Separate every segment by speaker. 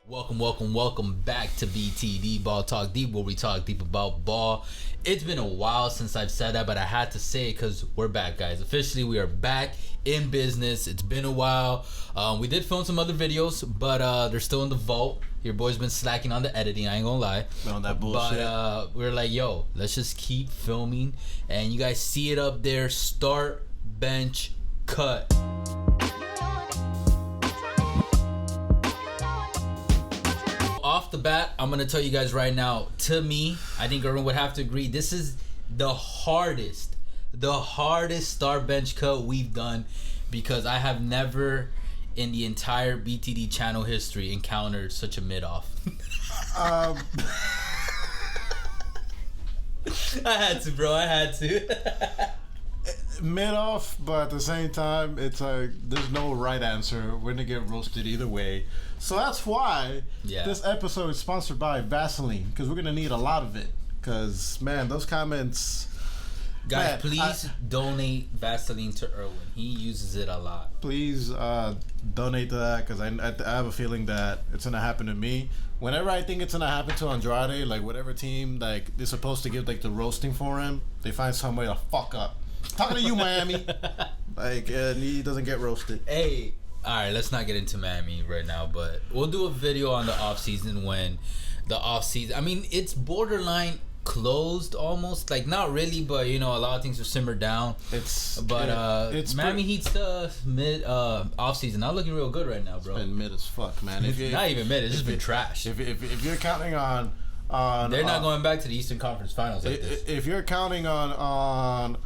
Speaker 1: Welcome back to BTD, Ball Talk Deep, where we talk deep about ball. It's been a while since I've said that, but I had to say it because we're back, guys. Officially, we are back in business. It's been a while. We did film some other videos, but they're still in the vault. Your boy's been slacking on the editing, I ain't gonna lie.
Speaker 2: On that bullshit.
Speaker 1: But we're like, yo, let's just keep filming. And you guys see it up there, start, bench, cut. Off the bat, I'm gonna tell you guys right now, to me, I think everyone would have to agree, this is the hardest start bench cut we've done, because I have never in the entire BTD channel history encountered such a mid-off. I had to.
Speaker 2: Mid-off, but at the same time, it's like there's no right answer. We're gonna get roasted either way. So that's why this episode is sponsored by Vaseline, because we're gonna need a lot of it. Because, man, those comments...
Speaker 1: Guys, please donate Vaseline to Erwin. He uses it a lot.
Speaker 2: Please donate to that, because I have a feeling that it's going to happen to me. Whenever I think it's going to happen to Andrade, like whatever team like they're supposed to give like the roasting for him, they find some way to fuck up. Talking to you, Miami. And he doesn't get roasted.
Speaker 1: Hey, all right, let's not get into Miami right now, but we'll do a video on the offseason when the offseason... I mean, it's closed almost, like not really, but you know, a lot of things are simmered down. It's Miami Heat's mid off season not looking real good right now, bro.
Speaker 2: It's been mid as fuck, man.
Speaker 1: It's not even mid, it's just been trash.
Speaker 2: If you're counting on
Speaker 1: they're not going back to the Eastern Conference Finals like this.
Speaker 2: If you're counting on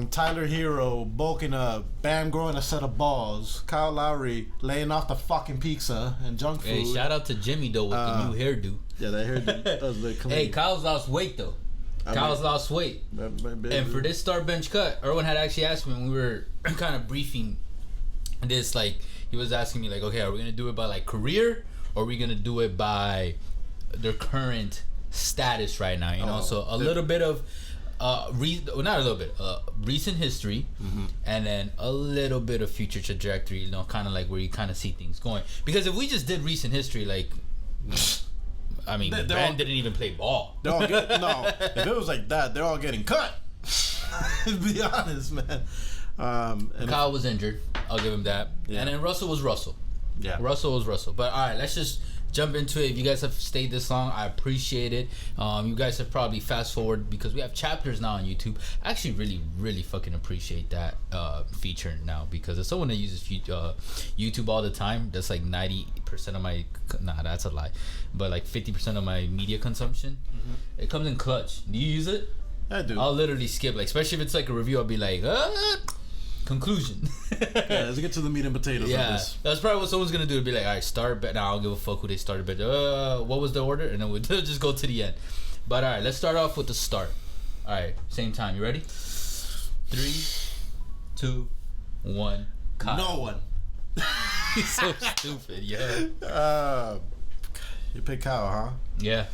Speaker 2: Tyler Hero bulking up, Bam growing a set of balls, Kyle Lowry laying off the fucking pizza and junk food.
Speaker 1: Hey, shout out to Jimmy though with the new hairdo.
Speaker 2: Yeah, that hairdo does look clean.
Speaker 1: Hey, Kyle's lost weight though. Lost weight. And for this start bench cut, Erwin had actually asked me when we were kind of briefing this, like he was asking me like, okay, are we gonna do it by like career, or are we gonna do it by their current status right now? You know, so a little bit of recent history, and then a little bit of future trajectory, you know, kind of like where you kind of see things going. Because if we just did recent history, like, I mean, Ben didn't even play ball.
Speaker 2: If it was like that, they're all getting cut. To be honest, man.
Speaker 1: And Kyle was injured. I'll give him that. Yeah. And then Russell was Russell. Yeah. Russell was Russell. But all right, let's just jump into it. If you guys have stayed this long, I appreciate it. You guys have probably fast forward because we have chapters now on YouTube. I actually really fucking appreciate that feature now, because as someone that uses YouTube all the time, that's like 90% of my, that's a lie, but like 50% of my media consumption. It comes in clutch. Do you use it?
Speaker 2: I do.
Speaker 1: I'll literally skip, like, especially if it's like a review, I'll be like, conclusion.
Speaker 2: Let's get to the meat and potatoes of this.
Speaker 1: That's probably what someone's gonna do. Be like, all right, start bet. Now I don't give a fuck who they started bet. What was the order? And then we'll just go to the end. But all right, let's start off with the start. All right, same time. You ready? 3, 2, 1. Kyle.
Speaker 2: No one.
Speaker 1: He's so stupid. Yeah.
Speaker 2: You pick Kyle, huh?
Speaker 1: Yeah.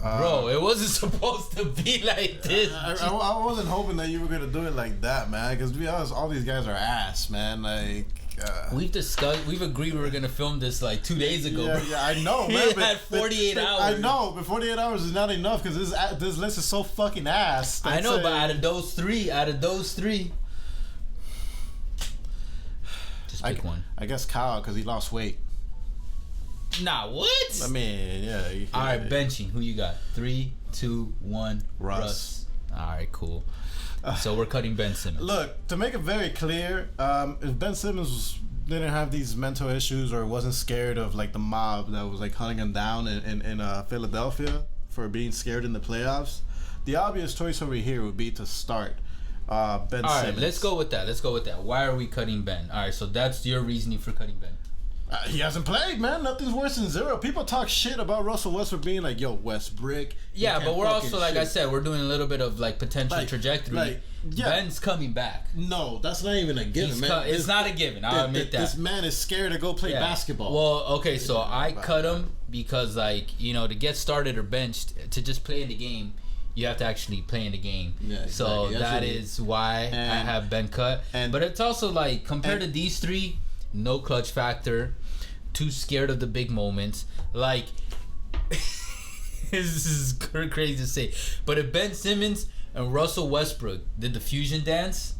Speaker 1: Bro, it wasn't supposed to be like this.
Speaker 2: I wasn't hoping that you were gonna do it like that, man. Because to be honest, all these guys are ass, man. Like
Speaker 1: we've agreed we were gonna film this like 2 days ago.
Speaker 2: Yeah, I know, man.
Speaker 1: We had 48 hours.
Speaker 2: I know, but 48 hours is not enough because this list is so fucking ass.
Speaker 1: I know, but out of those three, just pick one.
Speaker 2: I guess Kyle, because he lost weight.
Speaker 1: Nah, what?
Speaker 2: I mean, yeah.
Speaker 1: All right, benching. Who you got? 3, 2, 1.
Speaker 2: Russ.
Speaker 1: All right, cool. So we're cutting Ben Simmons.
Speaker 2: Look, to make it very clear, if Ben Simmons didn't have these mental issues or wasn't scared of like the mob that was like hunting him down in Philadelphia for being scared in the playoffs, the obvious choice over here would be to start Ben Simmons.
Speaker 1: All right, let's go with that. Why are we cutting Ben? All right, so that's your reasoning for cutting Ben.
Speaker 2: He hasn't played, man. Nothing's worse than zero. People talk shit about Russell Westbrook being like, yo, Westbrook.
Speaker 1: Yeah, but we're also, like I said, we're doing a little bit of like potential trajectory. Ben's coming back.
Speaker 2: No, that's not even a given, man.
Speaker 1: It's not a given. I'll admit that.
Speaker 2: This man is scared to go play basketball.
Speaker 1: Well, okay, so I cut him because, like, you know, to get started or benched, to just play in the game, you have to actually play in the game. Yeah, exactly. So that is why I have Ben cut. But it's also like, compared to these three, no clutch factor, too scared of the big moments. Like, this is crazy to say, but if Ben Simmons and Russell Westbrook did the fusion dance,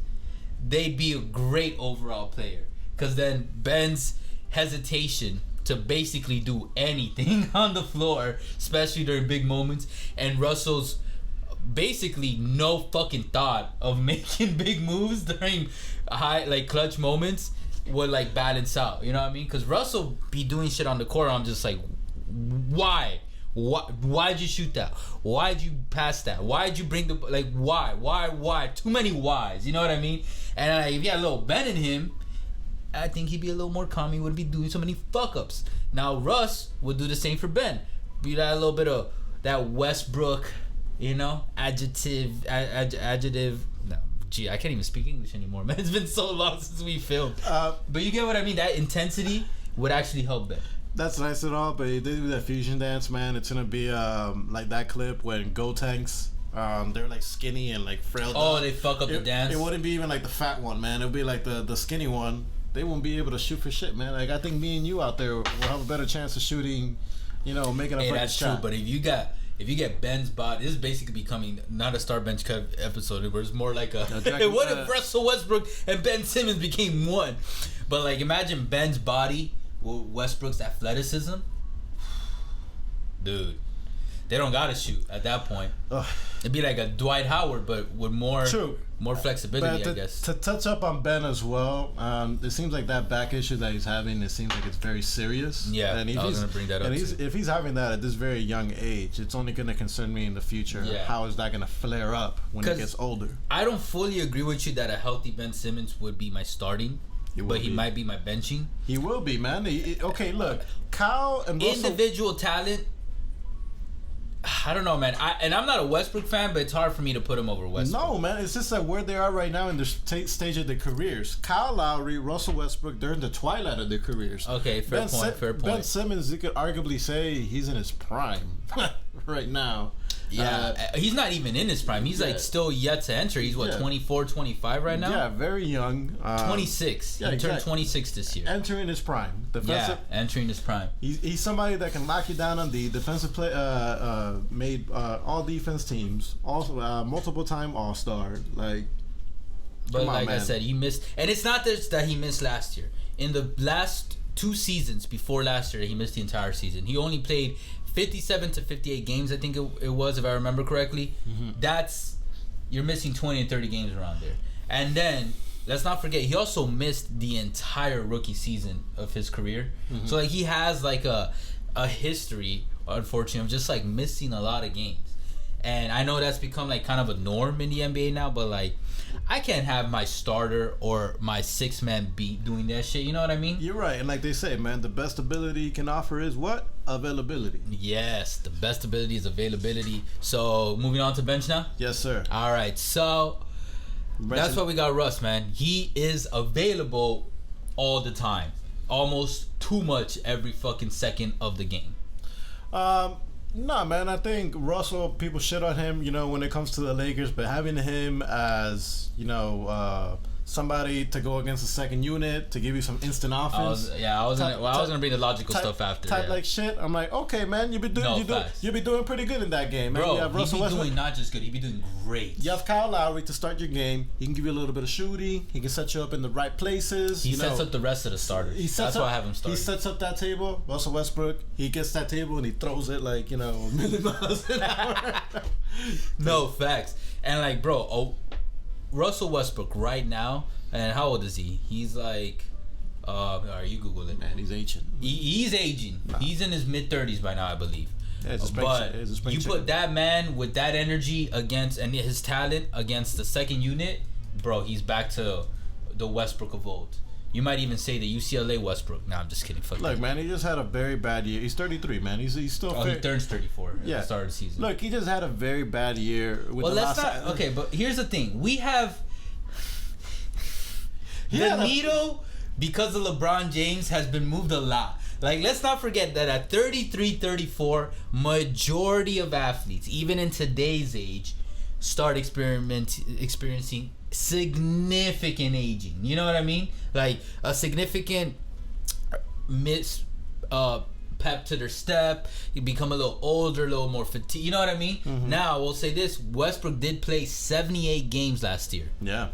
Speaker 1: they'd be a great overall player. Because then Ben's hesitation to basically do anything on the floor, especially during big moments, and Russell's basically no fucking thought of making big moves during high, like, clutch moments, would, like, balance out. You know what I mean? Because Russell be doing shit on the court, I'm just like, why? Why'd you shoot that? Why'd you pass that? Why'd you bring the, like, why? Too many whys. You know what I mean? And if you had a little Ben in him, I think he'd be a little more calm. He wouldn't be doing so many fuck ups. Now Russ would do the same for Ben. Be that a little bit of that Westbrook, you know, adjective. No, gee, I can't even speak English anymore, man. It's been so long since we filmed. But you get what I mean. That intensity would actually help Ben.
Speaker 2: That's nice and all, but they do that fusion dance, man. It's gonna be like that clip when Go Tanks, they're like skinny and like frail.
Speaker 1: Oh, they fuck up the dance.
Speaker 2: It wouldn't be even like the fat one, man. It'll be like the skinny one. They won't be able to shoot for shit, man. Like, I think me and you out there will have a better chance of shooting, you know, making a fucking
Speaker 1: that's
Speaker 2: shot.
Speaker 1: True, but if you get Ben's body, this is basically becoming not a Star Bench Cut episode, where it's more like a what if Russell Westbrook and Ben Simmons became one? But like, imagine Ben's body with Westbrook's athleticism. Dude, they don't gotta shoot at that point. It'd be like a Dwight Howard, but with more flexibility, I guess.
Speaker 2: To touch up on Ben as well, it seems like that back issue that he's having, it seems like it's very serious.
Speaker 1: Yeah,
Speaker 2: and
Speaker 1: I was going to bring that up too.
Speaker 2: If he's having that at this very young age, it's only going to concern me in the future. Yeah. How is that going to flare up when he gets older? I
Speaker 1: don't fully agree with you that a healthy Ben Simmons would be my starting, but he might be my benching.
Speaker 2: He will be, man. Okay, look, Kyle and Russell,
Speaker 1: individual talent, I don't know, man. I'm not a Westbrook fan, but it's hard for me to put him over Westbrook.
Speaker 2: No, man. It's just like where they are right now in the stage of their careers. Kyle Lowry, Russell Westbrook, they're in the twilight of their careers.
Speaker 1: Okay, fair point.
Speaker 2: Ben Simmons, you could arguably say he's in his prime right now.
Speaker 1: Yeah, he's not even in his prime. He's like still yet to enter. He's 24, 25 right now?
Speaker 2: Yeah, very young.
Speaker 1: 26. He turned 26 this year.
Speaker 2: Entering his prime.
Speaker 1: Entering his prime.
Speaker 2: He's somebody that can lock you down on the defensive play. Made all defense teams. Also, multiple time All-Star. Like,
Speaker 1: but like I said, he missed, and it's not just that he missed last year. In the last 2 seasons before last year, he missed the entire season. He only played 57 to 58 games, I think it was, if I remember correctly. Mm-hmm. You're missing 20 and 30 games around there. And then let's not forget, he also missed the entire rookie season of his career. Mm-hmm. So like, he has like a history, unfortunately, of just like missing a lot of games. And I know that's become like kind of a norm in the NBA now, but like, I can't have my starter or my 6-man beat doing that shit. You know what I mean?
Speaker 2: You're right. And like they say, man, the best ability he can offer is what? Availability.
Speaker 1: Yes, the best ability is availability. So, moving on to bench now?
Speaker 2: Yes, sir.
Speaker 1: All right. So, that's what we got Russ, man. He is available all the time. Almost too much every fucking second of the game.
Speaker 2: Nah, man, I think Russell, people shit on him, you know, when it comes to the Lakers, but having him as, you know, somebody to go against the second unit to give you some instant offense.
Speaker 1: I was gonna bring the logical stuff after.
Speaker 2: Like shit. I'm like, okay, man, you'll be doing pretty good in that game, man.
Speaker 1: Bro,
Speaker 2: you have Russell Westbrook.
Speaker 1: Doing not just good, he be doing great.
Speaker 2: You have Kyle Lowry to start your game. He can give you a little bit of shooting. He can set you up in the right places.
Speaker 1: He sets up the rest of the starters. That's why I have him starting.
Speaker 2: He sets up that table. Russell Westbrook, he gets that table and he throws it like, you know, a million miles an hour.
Speaker 1: No, facts. And like, bro, Russell Westbrook right now, and how old is he? He's like, all right, you Google it.
Speaker 2: Man, he's aging.
Speaker 1: He's aging. Nah. He's in his mid-30s by now, I believe.
Speaker 2: Yeah,
Speaker 1: but you put that man with that energy against, and his talent against the second unit, bro, he's back to the Westbrook of old. You might even say the UCLA Westbrook. Nah, I'm just kidding. Fuck
Speaker 2: Look,
Speaker 1: that.
Speaker 2: Man, he just had a very bad year. He's 33, man. He's still.
Speaker 1: He turns 34 at the start of the season.
Speaker 2: Look, he just had a very bad year.
Speaker 1: Okay, but here's the thing. We have the needle, because of LeBron James, has been moved a lot. Like, let's not forget that at 33, 34, majority of athletes, even in today's age, start experiencing significant aging. You know what I mean? Like a significant pep to their step. You become a little older, a little more fatigued. You know what I mean? Now, we'll say this. Westbrook did play 78 games last year.
Speaker 2: Yeah.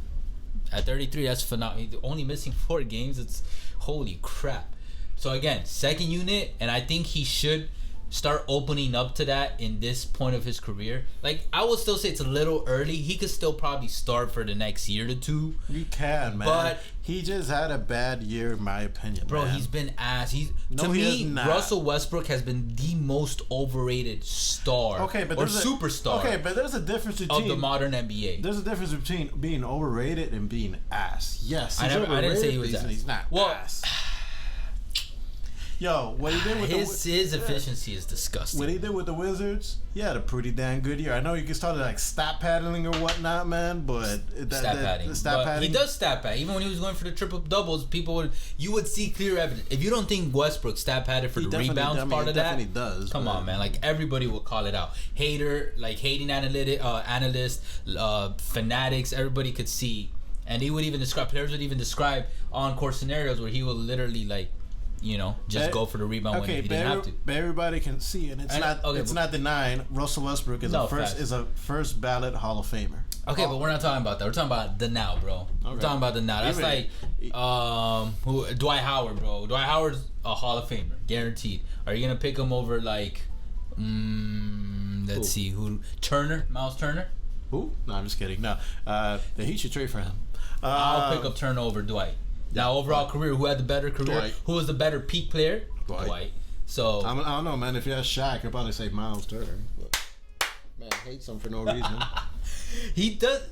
Speaker 1: At 33, that's phenomenal. He's only missing 4 games. It's holy crap. So, again, second unit, and I think he should start opening up to that in this point of his career. Like, I would still say it's a little early. He could still probably start for the next year to 2.
Speaker 2: You can, man. But he just had a bad year, in my opinion,
Speaker 1: bro,
Speaker 2: man.
Speaker 1: He's been ass. To me, Russell Westbrook has been the most overrated star or superstar.
Speaker 2: Okay, but there's a difference between
Speaker 1: of the modern NBA.
Speaker 2: There's a difference between being overrated and being ass. Yes,
Speaker 1: I didn't say he was ass.
Speaker 2: He's not ass. Yo, what he did with
Speaker 1: his efficiency is disgusting.
Speaker 2: What he did with the Wizards, he had a pretty damn good year. I know you can start like stat paddling or whatnot, man, but
Speaker 1: stat padding. He does stat pad. Even when he was going for the triple doubles, you would see clear evidence. If you don't think Westbrook stat padded for the rebounds part of that,
Speaker 2: does.
Speaker 1: Come on, man. Like everybody will call it out. Hating analysts, fanatics. Everybody could see, and players would even describe on-court scenarios where he will literally go for the rebound when he didn't have to.
Speaker 2: But everybody can see it. It's not denying Russell Westbrook is a first ballot Hall of Famer.
Speaker 1: Okay, but we're not talking about that. We're talking about the now, bro. Okay. We're talking about the now. That's Dwight Howard, bro. Dwight Howard's a Hall of Famer, guaranteed. Are you gonna pick him over let's see, Miles Turner?
Speaker 2: Who? No, I'm just kidding. No, the Heat should trade for him.
Speaker 1: I'll pick up Turner over Dwight. Now, overall career, who had the better career? Dwight. Who was the better peak player? Dwight. So
Speaker 2: I don't know, man. If you ask Shaq, I'd probably say Miles Turner. But, man, hates him for no reason.
Speaker 1: He does.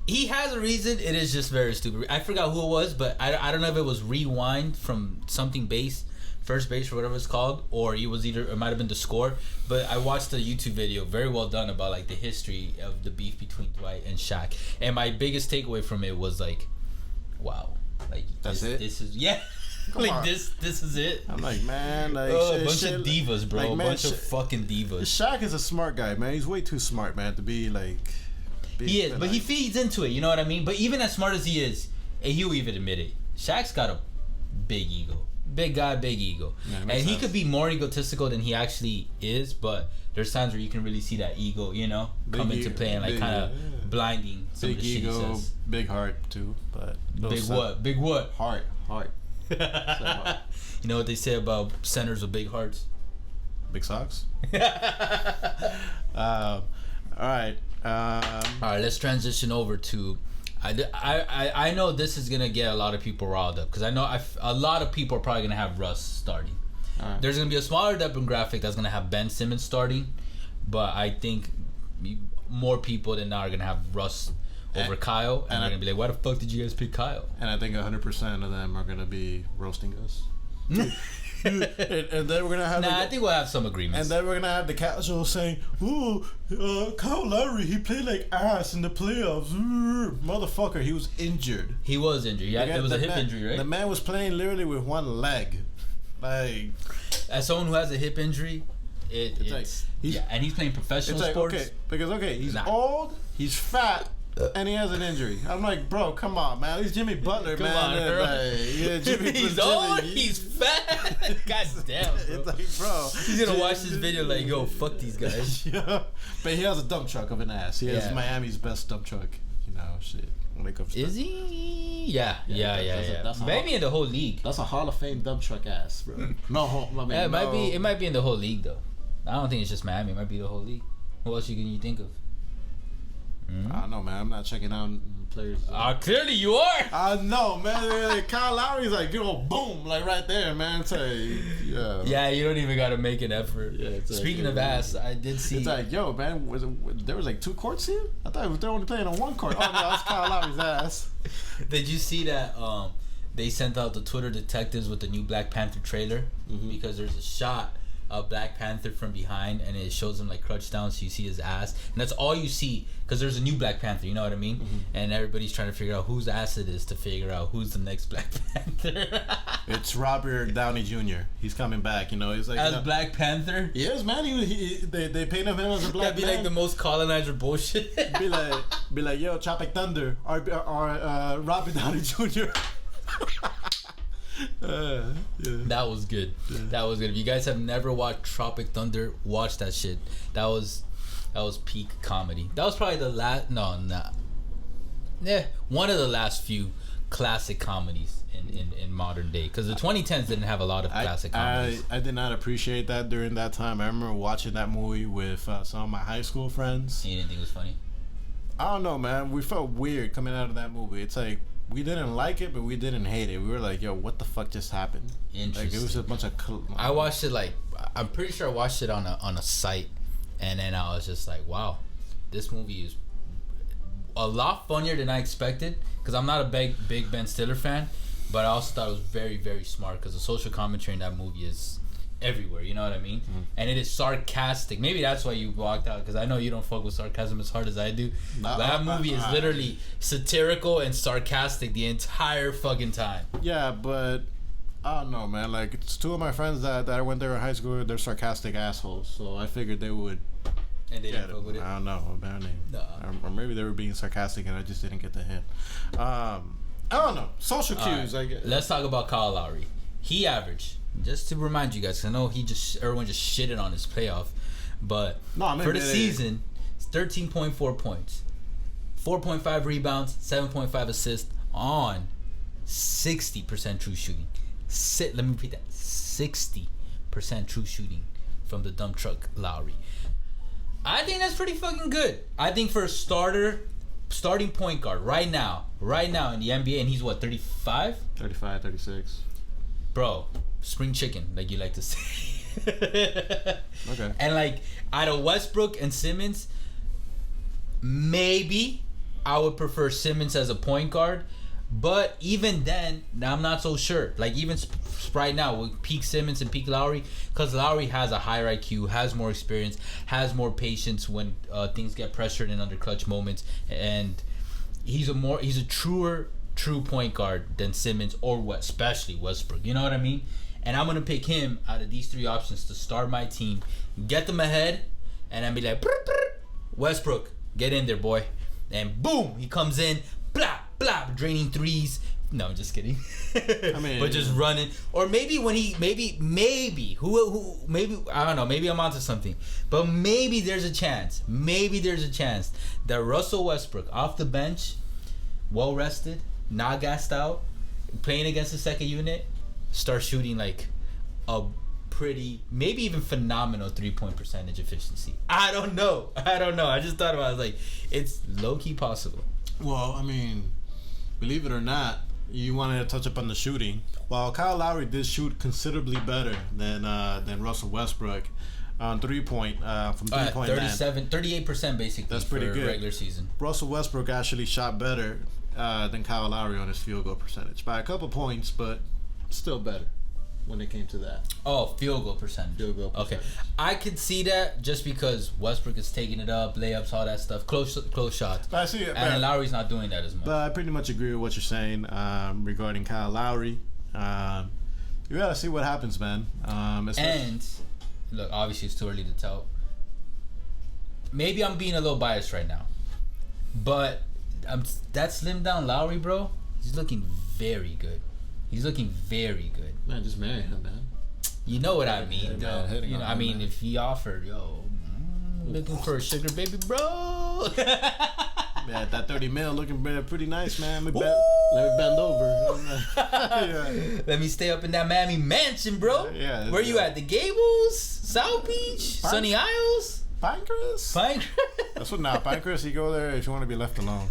Speaker 1: He has a reason. It is just very stupid. I forgot who it was, but I don't know if it was Rewind from something first base or whatever it's called, or it might have been the score. But I watched a YouTube video, very well done, about the history of the beef between Dwight and Shaq. And my biggest takeaway from it was wow.
Speaker 2: That's it.
Speaker 1: This is this is it.
Speaker 2: I'm like, man,
Speaker 1: a bunch of divas, bro. A bunch of fucking divas.
Speaker 2: Shaq is a smart guy, man. He's way too smart, man, to be
Speaker 1: he is, but he feeds into it. You know what I mean? But even as smart as he is, and he'll even admit it, Shaq's got a big ego. Big guy, big ego. Yeah, and he could be more egotistical than he actually is, but there's times where you can really see that ego, come into play and kind of blinding some
Speaker 2: big
Speaker 1: of the shit
Speaker 2: ego,
Speaker 1: he says.
Speaker 2: Big heart too, but
Speaker 1: Big what?
Speaker 2: Heart.
Speaker 1: You know what they say about centers with big hearts?
Speaker 2: Big socks. All right.
Speaker 1: Let's transition over to. I know this is gonna get a lot of people riled up because I know a lot of people are probably gonna have Russ starting. Right. There's gonna be a smaller demographic that's gonna have Ben Simmons starting, but I think more people than not are gonna have Russ over Kyle, and they're gonna be like, "Why the fuck did you guys pick Kyle?"
Speaker 2: And I think 100% of them are gonna be roasting us. and then we're gonna have.
Speaker 1: I think we'll have some agreements.
Speaker 2: And then we're gonna have the casual saying, "Ooh, Kyle Lowry, he played like ass in the playoffs. Motherfucker, he was injured.
Speaker 1: He was injured. Yeah, it was a hip injury, right?
Speaker 2: The man was playing literally with one leg.
Speaker 1: As someone who has a hip injury, and he's playing professional sports.
Speaker 2: He's old, he's fat. And he has an injury. I'm like, bro, come on, man. At least Jimmy Butler, man.
Speaker 1: Jimmy. He's old. He's fat. God damn, bro.
Speaker 2: It's bro.
Speaker 1: He's gonna watch this video yo, fuck these guys.
Speaker 2: Yeah. But he has a dump truck of an ass. He has Miami's best dump truck. Shit. When it comes to
Speaker 1: Is he? Yeah. Maybe in the whole league.
Speaker 2: That's a Hall of Fame dump truck ass, bro.
Speaker 1: It might be in the whole league though. I don't think it's just Miami. It might be the whole league. What else can you think of?
Speaker 2: I don't know, man. I'm not checking out players.
Speaker 1: Clearly you are.
Speaker 2: I know, man. Kyle Lowry's boom, right there, man.
Speaker 1: Yeah, you don't even gotta make an effort. Yeah, speaking of ass, I did see.
Speaker 2: It's yo, man. There was 2 courts here? I thought they were only playing on 1 court. Oh no, that's Kyle Lowry's ass.
Speaker 1: Did you see that? They sent out the Twitter detectives with the new Black Panther trailer because there's a shot a Black Panther from behind, and it shows him like crouched down, so you see his ass, and that's all you see, because there's a new Black Panther, you know what I mean? Mm-hmm. And everybody's trying to figure out whose ass it is to figure out who's the next Black Panther.
Speaker 2: It's Robert Downey Jr. He's coming back, you know. He's like
Speaker 1: as Black Panther.
Speaker 2: Yes, man. They painted him as a black.
Speaker 1: That'd be man. Like the most colonizer bullshit.
Speaker 2: be like, yo, Tropic Thunder, or Robert Downey Jr.
Speaker 1: Yeah. That was good. Yeah. That was good. If you guys have never watched Tropic Thunder, watch that shit. That was peak comedy. That was probably the last. One of the last few classic comedies in modern day. Because the 2010s didn't have a lot of classic comedies.
Speaker 2: I did not appreciate that during that time. I remember watching that movie with some of my high school friends.
Speaker 1: You didn't think it was funny?
Speaker 2: I don't know, man. We felt weird coming out of that movie. It's like, we didn't like it, but we didn't hate it. We were like, yo, what the fuck just happened?
Speaker 1: Interesting.
Speaker 2: Like, it was a bunch of...
Speaker 1: I watched it I'm pretty sure I watched it on a site, and then I was just like, wow, this movie is a lot funnier than I expected, because I'm not a big Ben Stiller fan, but I also thought it was very, very smart, because the social commentary in that movie is everywhere, you know what I mean? Mm-hmm. And it is sarcastic. Maybe that's why you walked out, because I know you don't fuck with sarcasm as hard as I do. That movie is literally satirical and sarcastic the entire fucking time.
Speaker 2: Yeah, but I don't know, man. Like, it's two of my friends that I went there in high school, they're sarcastic assholes, so I figured they would.
Speaker 1: And they didn't fuck with it?
Speaker 2: I don't know, apparently. No. Or maybe they were being sarcastic and I just didn't get the hint. I don't know. Social cues, right. I guess.
Speaker 1: Let's talk about Kyle Lowry. He averaged, just to remind you guys, 'cause I know everyone just shitted on his playoff, but for the season, it's 13.4 points, 4.5 rebounds, 7.5 assists on 60% true shooting. Let me repeat that: 60% true shooting from the dump truck Lowry. I think that's pretty fucking good. I think for a starting point guard right now in the NBA, and he's what, 35?
Speaker 2: 35, 36.
Speaker 1: Bro, spring chicken, like you like to say.
Speaker 2: Okay.
Speaker 1: And like out of Westbrook and Simmons, maybe I would prefer Simmons as a point guard, but even then, I'm not so sure. Like even right now with peak Simmons and peak Lowry, because Lowry has a higher IQ, has more experience, has more patience when things get pressured and under clutch moments, and he's a truer point guard than Simmons or especially Westbrook. You know what I mean? And I'm gonna pick him out of these three options to start my team, get them ahead, and then be like, brr, brr, Westbrook, get in there, boy, and boom, he comes in, blah blah, draining threes. No, just kidding. I mean, but just running. Or maybe when he maybe I don't know, maybe I'm onto something. But maybe there's a chance that Russell Westbrook off the bench, well rested, not gassed out, playing against the second unit, start shooting like a pretty, maybe even phenomenal 3-point percentage efficiency. I don't know. I just thought about it. I was like, it's low-key possible.
Speaker 2: Well, I mean, believe it or not, you wanted to touch up on the shooting. While Kyle Lowry did shoot considerably better than Russell Westbrook on 3-point from 3-point
Speaker 1: 38% basically.
Speaker 2: That's pretty good.
Speaker 1: Regular season.
Speaker 2: Russell Westbrook actually shot better than Kyle Lowry on his field goal percentage by a couple points, but still better when it came to that.
Speaker 1: Oh, field goal percentage. Okay, I could see that just because Westbrook is taking it up, layups, all that stuff, close shots.
Speaker 2: But I see it,
Speaker 1: and Lowry's not doing that as much.
Speaker 2: But I pretty much agree with what you're saying regarding Kyle Lowry. You gotta see what happens, man.
Speaker 1: And look, obviously it's too early to tell. Maybe I'm being a little biased right now, but that slim down Lowry, bro, he's looking very good. Man,
Speaker 2: just marry him, man.
Speaker 1: You know what I mean, though. You know, I mean, if he offered, looking for a sugar baby, bro.
Speaker 2: Yeah, that 30 mil looking pretty nice, man. Let me bend over.
Speaker 1: Yeah. Let me stay up in that Miami mansion, bro.
Speaker 2: Yeah.
Speaker 1: Where you at? The Gables, South Beach, Sunny Isles,
Speaker 2: Pinecrest. That's what now. Pinecrest, you go there if you want to be left alone.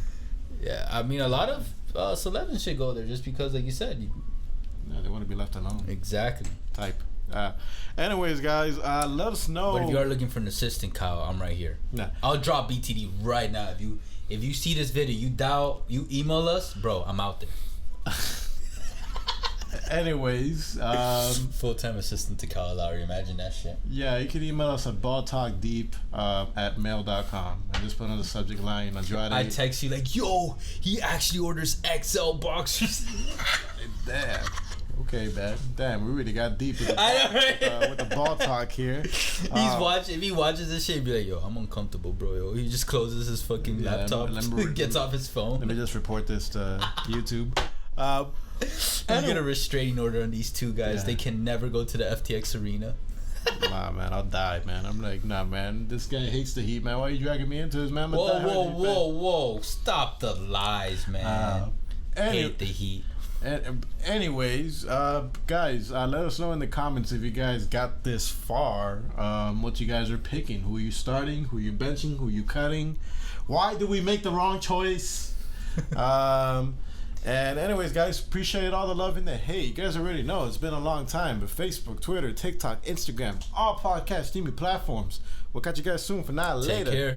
Speaker 1: Yeah, I mean, a lot of celebs should go there just because, like you said,
Speaker 2: they want to be left alone.
Speaker 1: Exactly.
Speaker 2: Type. Anyways, guys, let us know.
Speaker 1: But if you are looking for an assistant, Kyle, I'm right here.
Speaker 2: Nah.
Speaker 1: I'll drop BTD right now. If you see this video, you email us, bro. I'm out there.
Speaker 2: Anyways,
Speaker 1: full-time assistant to Kyle Lowry. Imagine that shit.
Speaker 2: Yeah, you can email us at balltalkdeep at mail.com and just put on the subject line Andrade.
Speaker 1: I text you like, yo, he actually orders XL boxers.
Speaker 2: Damn. Okay, man. Damn, we really got deep with the ball talk here.
Speaker 1: If he watches this shit, he'd be like, yo, I'm uncomfortable, bro. Yo, he just closes his fucking laptop, gets off his phone.
Speaker 2: Let me just report this to YouTube.
Speaker 1: I'm gonna restraining order on these two guys. Yeah. They can never go to the FTX arena.
Speaker 2: Nah, man, I'll die, man. I'm like, nah, man. This guy hates the Heat, man. Why are you dragging me into his man?
Speaker 1: Whoa! Stop the lies, man. Hate the Heat.
Speaker 2: Anyways, guys, let us know in the comments if you guys got this far. What you guys are picking? Who are you starting? Who are you benching? Who are you cutting? Why did we make the wrong choice? And anyways, guys, appreciate all the love in the hate. You guys already know it's been a long time, but Facebook, Twitter, TikTok, Instagram, all podcast streaming platforms. We'll catch you guys soon. For now, later.
Speaker 1: Take care.